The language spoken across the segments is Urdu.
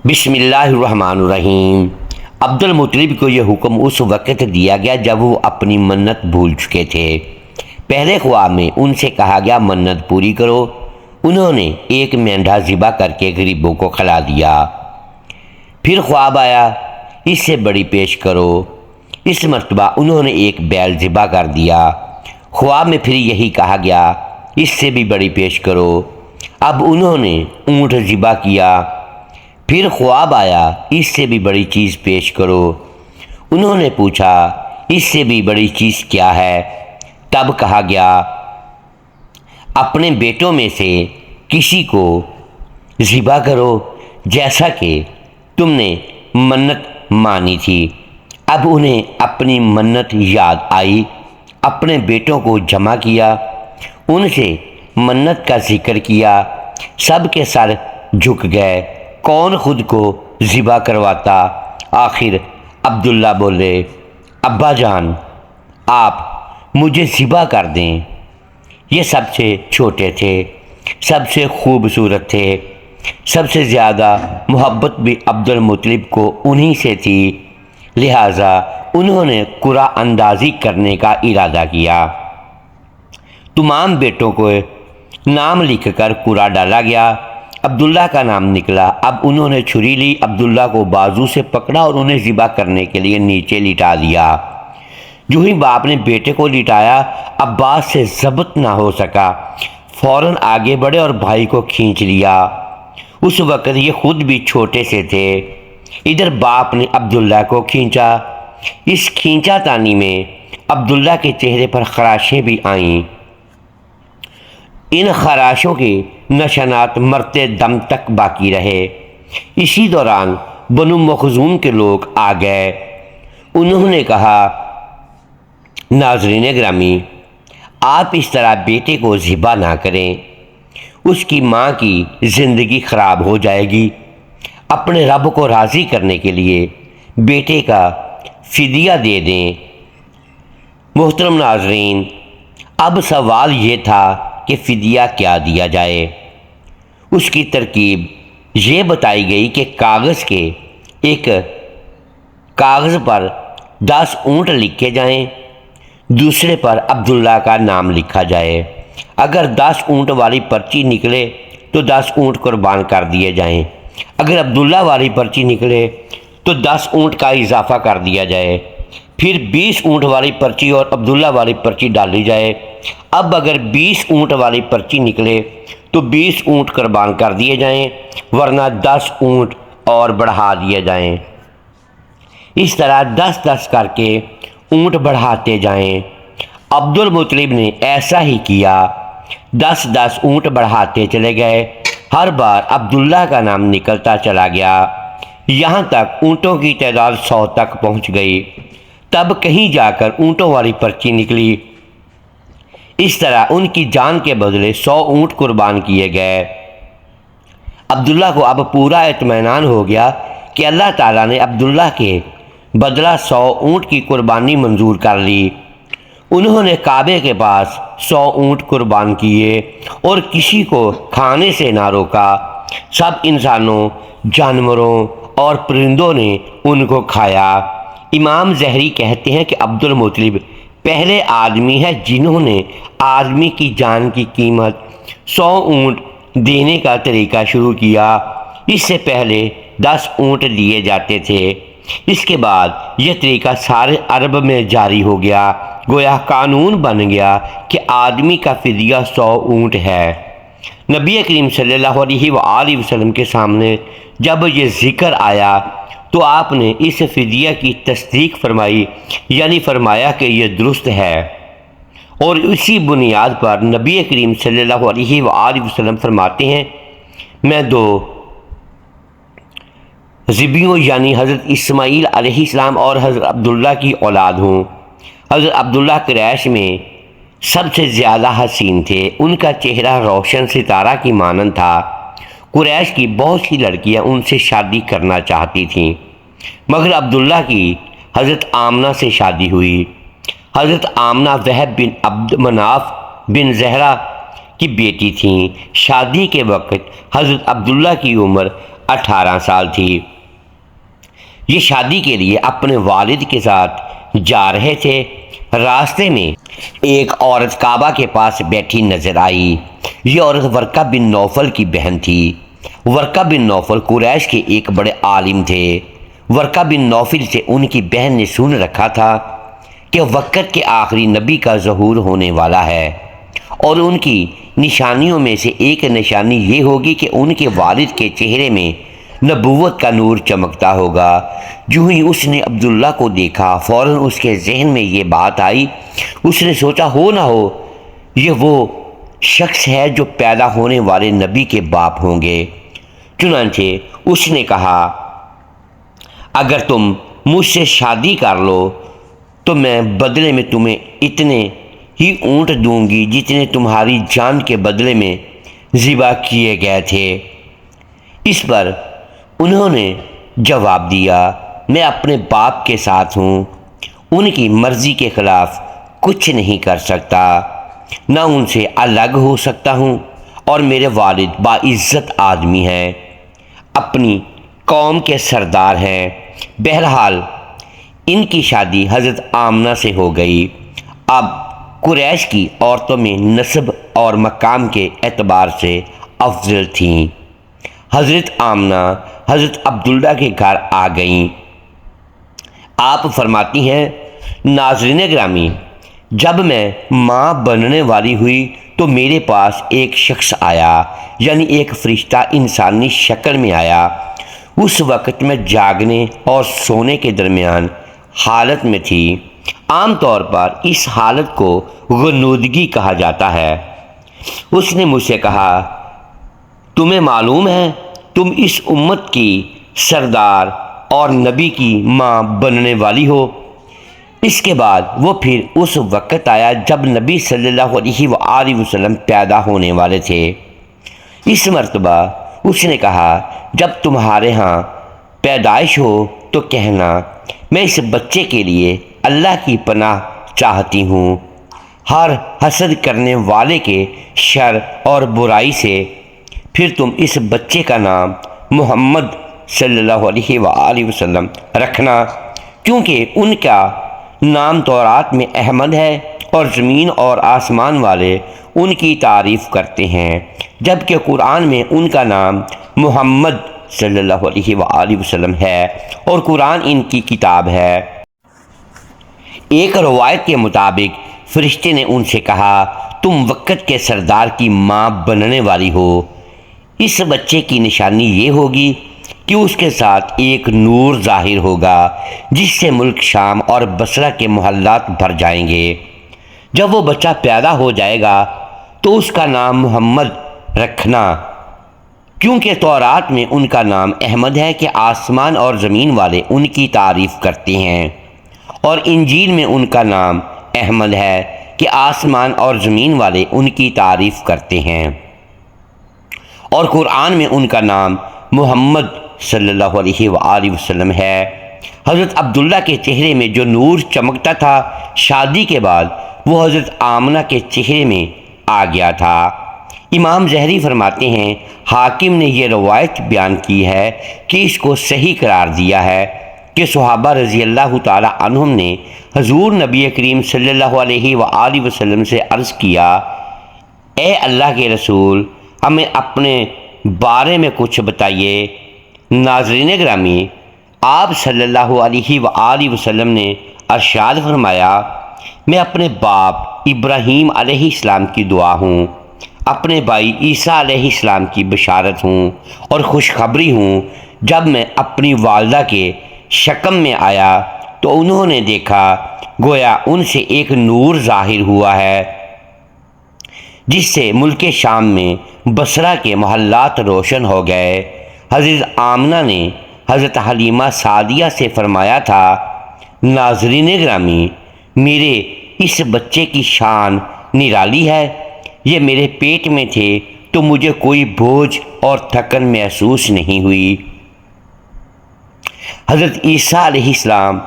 بسم اللہ الرحمن الرحیم۔ عبد المطلب کو یہ حکم اس وقت دیا گیا جب وہ اپنی منت بھول چکے تھے۔ پہلے خواب میں ان سے کہا گیا منت پوری کرو۔ انہوں نے ایک مینڈھا ذبح کر کے غریبوں کو کھلا دیا۔ پھر خواب آیا اس سے بڑی پیش کرو۔ اس مرتبہ انہوں نے ایک بیل ذبح کر دیا۔ خواب میں پھر یہی کہا گیا اس سے بھی بڑی پیش کرو۔ اب انہوں نے اونٹ ذبح کیا۔ پھر خواب آیا اس سے بھی بڑی چیز پیش کرو۔ انہوں نے پوچھا اس سے بھی بڑی چیز کیا ہے؟ تب کہا گیا اپنے بیٹوں میں سے کسی کو ذبح کرو جیسا کہ تم نے منت مانی تھی۔ اب انہیں اپنی منت یاد آئی، اپنے بیٹوں کو جمع کیا، ان سے منت کا ذکر کیا۔ سب کے سر جھک گئے، کون خود کو ذبح کرواتا؟ آخر عبداللہ بولے ابا جان آپ مجھے ذبح کر دیں۔ یہ سب سے چھوٹے تھے، سب سے خوبصورت تھے، سب سے زیادہ محبت بھی عبد المطلب کو انہی سے تھی، لہٰذا انہوں نے قرعہ اندازی کرنے کا ارادہ کیا۔ تمام بیٹوں کو نام لکھ کر قرعہ ڈالا گیا۔ عبداللہ کا نام نکلا۔ اب انہوں نے چھری لی، عبداللہ کو بازو سے پکڑا اور انہیں ذبح کرنے کے لیے نیچے لٹا دیا۔ جو ہی باپ نے بیٹے کو لٹایا، عباس سے ضبط نہ ہو سکا، فوراً آگے بڑھے اور بھائی کو کھینچ لیا۔ اس وقت یہ خود بھی چھوٹے سے تھے۔ ادھر باپ نے عبداللہ کو کھینچا۔ اس کھینچا تانی میں عبداللہ کے چہرے پر خراشیں بھی آئیں۔ ان خراشوں کے نشانات مرتے دم تک باقی رہے۔ اسی دوران بنو مخزوم کے لوگ آ گئے۔ انہوں نے کہا ناظرین گرامی، آپ اس طرح بیٹے کو ذبح نہ کریں، اس کی ماں کی زندگی خراب ہو جائے گی۔ اپنے رب کو راضی کرنے کے لیے بیٹے کا فدیہ دے دیں۔ محترم ناظرین، اب سوال یہ تھا کہ فدیہ کیا دیا جائے۔ اس کی ترکیب یہ بتائی گئی کہ ایک کاغذ پر 10 اونٹ لکھے جائیں، دوسرے پر عبداللہ کا نام لکھا جائے۔ اگر 10 اونٹ والی پرچی نکلے تو 10 اونٹ قربان کر دیے جائیں۔ اگر عبداللہ والی پرچی نکلے تو 10 اونٹ کا اضافہ کر دیا جائے۔ پھر 20 اونٹ والی پرچی اور عبداللہ والی پرچی ڈالی جائے۔ اب اگر 20 اونٹ والی پرچی نکلے تو 20 اونٹ قربان کر دیے جائیں، ورنہ 10 اونٹ اور بڑھا دیے جائیں۔ اس طرح 10-10 کر کے اونٹ بڑھاتے جائیں۔ عبد المطلب نے ایسا ہی کیا، 10-10 اونٹ بڑھاتے چلے گئے۔ ہر بار عبداللہ کا نام نکلتا چلا گیا، یہاں تک اونٹوں کی تعداد 100 تک پہنچ گئی۔ تب کہیں جا کر اونٹوں والی پرچی نکلی۔ اس طرح ان کی جان کے بدلے 100 اونٹ قربان کیے گئے۔ عبداللہ کو اب پورا اطمینان ہو گیا کہ اللہ تعالیٰ نے عبداللہ کے بدلہ 100 اونٹ کی قربانی منظور کر لی۔ انہوں نے کعبے کے پاس 100 اونٹ قربان کیے اور کسی کو کھانے سے نہ روکا۔ سب انسانوں، جانوروں اور پرندوں نے ان کو کھایا۔ امام زہری کہتے ہیں کہ عبد المطلب پہلے آدمی ہے جنہوں نے آدمی کی جان کی قیمت 100 اونٹ دینے کا طریقہ شروع کیا۔ اس سے پہلے 10 اونٹ دیے جاتے تھے۔ اس کے بعد یہ طریقہ سارے عرب میں جاری ہو گیا، گویا قانون بن گیا کہ آدمی کا فدیہ 100 اونٹ ہے۔ نبی کریم صلی اللہ علیہ وآلہ وسلم کے سامنے جب یہ ذکر آیا تو آپ نے اس فدیہ کی تصدیق فرمائی، یعنی فرمایا کہ یہ درست ہے، اور اسی بنیاد پر نبی کریم صلی اللہ علیہ وآلہ وسلم فرماتے ہیں میں 2 ذبیوں یعنی حضرت اسماعیل علیہ السلام اور حضرت عبداللہ کی اولاد ہوں۔ حضرت عبداللہ قریش میں سب سے زیادہ حسین تھے، ان کا چہرہ روشن ستارہ کی مانند تھا۔ قریش کی بہت سی لڑکیاں ان سے شادی کرنا چاہتی تھیں، مگر عبداللہ کی حضرت آمنہ سے شادی ہوئی۔ حضرت آمنہ وہب بن عبد مناف بن زہرہ کی بیٹی تھیں۔ شادی کے وقت حضرت عبداللہ کی عمر 18 سال تھی۔ یہ شادی کے لیے اپنے والد کے ساتھ جا رہے تھے۔ راستے میں ایک عورت کعبہ کے پاس بیٹھی نظر آئی۔ یہ عورت ورقہ بن نوفل کی بہن تھی۔ ورقہ بن نوفل قریش کے ایک بڑے عالم تھے۔ ورقہ بن نوفل سے ان کی بہن نے سن رکھا تھا کہ وقت کے آخری نبی کا ظہور ہونے والا ہے، اور ان کی نشانیوں میں سے ایک نشانی یہ ہوگی کہ ان کے والد کے چہرے میں نبوت کا نور چمکتا ہوگا۔ جو ہی اس نے عبداللہ کو دیکھا، فوراً اس کے ذہن میں یہ بات آئی۔ اس نے سوچا ہو نہ ہو یہ وہ شخص ہے جو پیدا ہونے والے نبی کے باپ ہوں گے۔ چنانچہ اس نے کہا اگر تم مجھ سے شادی کر لو تو میں بدلے میں تمہیں اتنے ہی اونٹ دوں گی جتنے تمہاری جان کے بدلے میں ذبح کیے گئے تھے۔ اس پر انہوں نے جواب دیا میں اپنے باپ کے ساتھ ہوں، ان کی مرضی کے خلاف کچھ نہیں کر سکتا، نہ ان سے الگ ہو سکتا ہوں، اور میرے والد باعزت آدمی ہیں، اپنی قوم کے سردار ہیں۔ بہرحال ان کی شادی حضرت آمنہ سے ہو گئی۔ اب قریش کی عورتوں میں نسب اور مقام کے اعتبار سے افضل تھیں۔ حضرت آمنہ حضرت عبداللہ کے گھر آ گئیں۔ آپ فرماتی ہیں ناظرین گرامی، جب میں ماں بننے والی ہوئی تو میرے پاس ایک شخص آیا، یعنی ایک فرشتہ انسانی شکل میں آیا۔ اس وقت میں جاگنے اور سونے کے درمیان حالت میں تھی۔ عام طور پر اس حالت کو غنودگی کہا جاتا ہے۔ اس نے مجھ سے کہا تمہیں معلوم ہے تم اس امت کی سردار اور نبی کی ماں بننے والی ہو۔ اس کے بعد وہ پھر اس وقت آیا جب نبی صلی اللہ علیہ وآلہ وسلم پیدا ہونے والے تھے۔ اس مرتبہ اس نے کہا جب تمہارے ہاں پیدائش ہو تو کہنا میں اس بچے کے لیے اللہ کی پناہ چاہتی ہوں، ہر حسد کرنے والے کے شر اور برائی سے۔ پھر تم اس بچے کا نام محمد صلی اللہ علیہ وآلہ وسلم رکھنا، کیونکہ ان کا نام تورات میں احمد ہے اور زمین اور آسمان والے ان کی تعریف کرتے ہیں، جبکہ قرآن میں ان کا نام محمد صلی اللہ علیہ وآلہ وسلم ہے اور قرآن ان کی کتاب ہے۔ ایک روایت کے مطابق فرشتے نے ان سے کہا تم وقت کے سردار کی ماں بننے والی ہو۔ اس بچے کی نشانی یہ ہوگی کہ اس کے ساتھ ایک نور ظاہر ہوگا جس سے ملک شام اور بصرہ کے محلات بھر جائیں گے۔ جب وہ بچہ پیدا ہو جائے گا تو اس کا نام محمد رکھنا، کیونکہ تورات میں ان کا نام احمد ہے کہ آسمان اور زمین والے ان کی تعریف کرتے ہیں، اور انجیل میں ان کا نام احمد ہے کہ آسمان اور زمین والے ان کی تعریف کرتے ہیں، اور قرآن میں ان کا نام محمد صلی اللہ علیہ وآلہ وسلم ہے۔ حضرت عبداللہ کے چہرے میں جو نور چمکتا تھا شادی کے بعد وہ حضرت آمنہ کے چہرے میں آ گیا تھا۔ امام زہری فرماتے ہیں حاکم نے یہ روایت بیان کی ہے کہ اس کو صحیح قرار دیا ہے کہ صحابہ رضی اللہ تعالی عنہم نے حضور نبی کریم صلی اللہ علیہ وآلہ وسلم سے عرض کیا اے اللہ کے رسول ہمیں اپنے بارے میں کچھ بتائیے۔ ناظرین گرامی، آپ صلی اللہ علیہ وآلہ وسلم نے ارشاد فرمایا میں اپنے باپ ابراہیم علیہ السلام کی دعا ہوں، اپنے بھائی عیسیٰ علیہ السلام کی بشارت ہوں اور خوشخبری ہوں۔ جب میں اپنی والدہ کے شکم میں آیا تو انہوں نے دیکھا گویا ان سے ایک نور ظاہر ہوا ہے جس سے ملک شام میں بصرہ کے محلات روشن ہو گئے۔ حضرت آمنہ نے حضرت حلیمہ سعدیہ سے فرمایا تھا ناظرین گرامی، میرے اس بچے کی شان نرالی ہے، یہ میرے پیٹ میں تھے تو مجھے کوئی بوجھ اور تھکن محسوس نہیں ہوئی۔ حضرت عیسیٰ علیہ السلام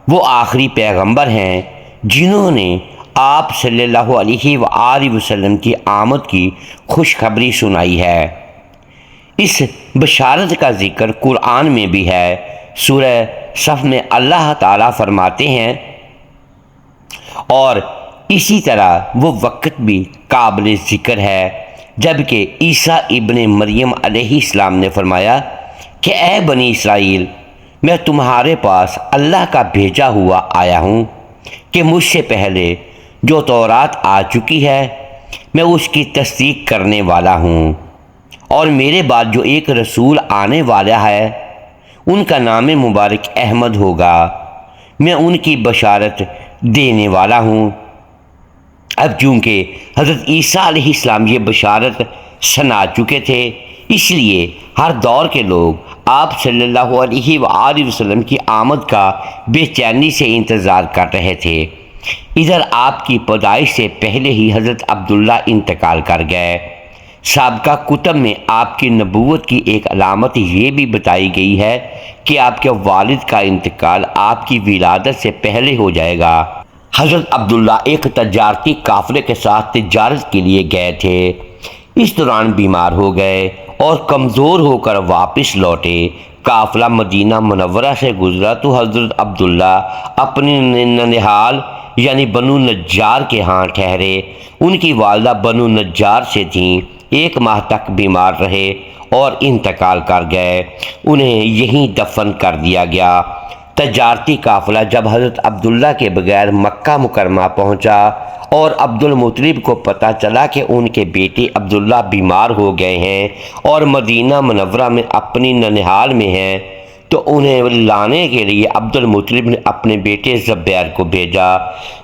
وہ آخری پیغمبر ہیں جنہوں نے آپ صلی اللہ علیہ وآلہ وسلم کی آمد کی خوشخبری سنائی ہے۔ اس بشارت کا ذکر قرآن میں بھی ہے۔ سورہ صف میں اللہ تعالیٰ فرماتے ہیں، اور اسی طرح وہ وقت بھی قابل ذکر ہے جبکہ عیسیٰ ابن مریم علیہ السلام نے فرمایا کہ اے بنی اسرائیل، میں تمہارے پاس اللہ کا بھیجا ہوا آیا ہوں کہ مجھ سے پہلے جو تورات آ چکی ہے میں اس کی تصدیق کرنے والا ہوں، اور میرے بعد جو ایک رسول آنے والا ہے ان کا نام مبارک احمد ہوگا، میں ان کی بشارت دینے والا ہوں۔ اب چونکہ حضرت عیسیٰ علیہ السلام یہ بشارت سنا چکے تھے، اس لیے ہر دور کے لوگ آپ صلی اللہ علیہ وآلہ وسلم کی آمد کا بے چینی سے انتظار کر رہے تھے۔ ادھر آپ کی پیدائش سے پہلے ہی حضرت عبداللہ انتقال کر گئے۔ سابقہ کتب میں آپ کی نبوت کی ایک علامت یہ بھی بتائی گئی ہے کہ آپ کے والد کا انتقال آپ کی ولادت سے پہلے ہو جائے گا۔ حضرت عبداللہ ایک تجارتی قافلے کے ساتھ تجارت کے لیے گئے تھے، اس دوران بیمار ہو گئے اور کمزور ہو کر واپس لوٹے۔ قافلہ مدینہ منورہ سے گزرا تو حضرت عبداللہ اپنی ننہال یعنی بنو نجار کے ہاں ٹھہرے۔ ان کی والدہ بنو نجار سے تھیں، 1 ماہ تک بیمار رہے اور انتقال کر گئے، انہیں یہیں دفن کر دیا گیا۔ تجارتی قافلہ جب حضرت عبداللہ کے بغیر مکہ مکرمہ پہنچا اور عبد المطلب کو پتہ چلا کہ ان کے بیٹے عبداللہ بیمار ہو گئے ہیں اور مدینہ منورہ میں اپنی ننہال میں ہیں، تو انہیں لانے کے لیے عبد المطلب نے اپنے بیٹے زبیر کو بھیجا۔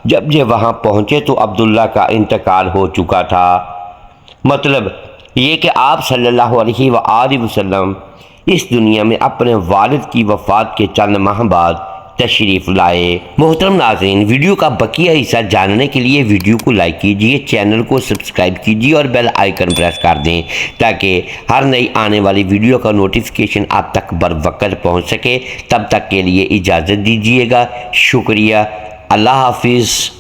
جب یہ وہاں پہنچے تو عبداللہ کا انتقال ہو چکا تھا۔ مطلب یہ کہ آپ صلی اللہ علیہ وآلہ وسلم اس دنیا میں اپنے والد کی وفات کے چند ماہ بعد تشریف لائے۔ محترم ناظرین، ویڈیو کا بقیہ حصہ جاننے کے لیے ویڈیو کو لائک کیجیے، چینل کو سبسکرائب کیجیے اور بیل آئیکن پریس کر دیں تاکہ ہر نئی آنے والی ویڈیو کا نوٹیفیکیشن آپ تک بروقت پہنچ سکے۔ تب تک کے لیے اجازت دیجیے گا۔ شکریہ۔ اللہ حافظ۔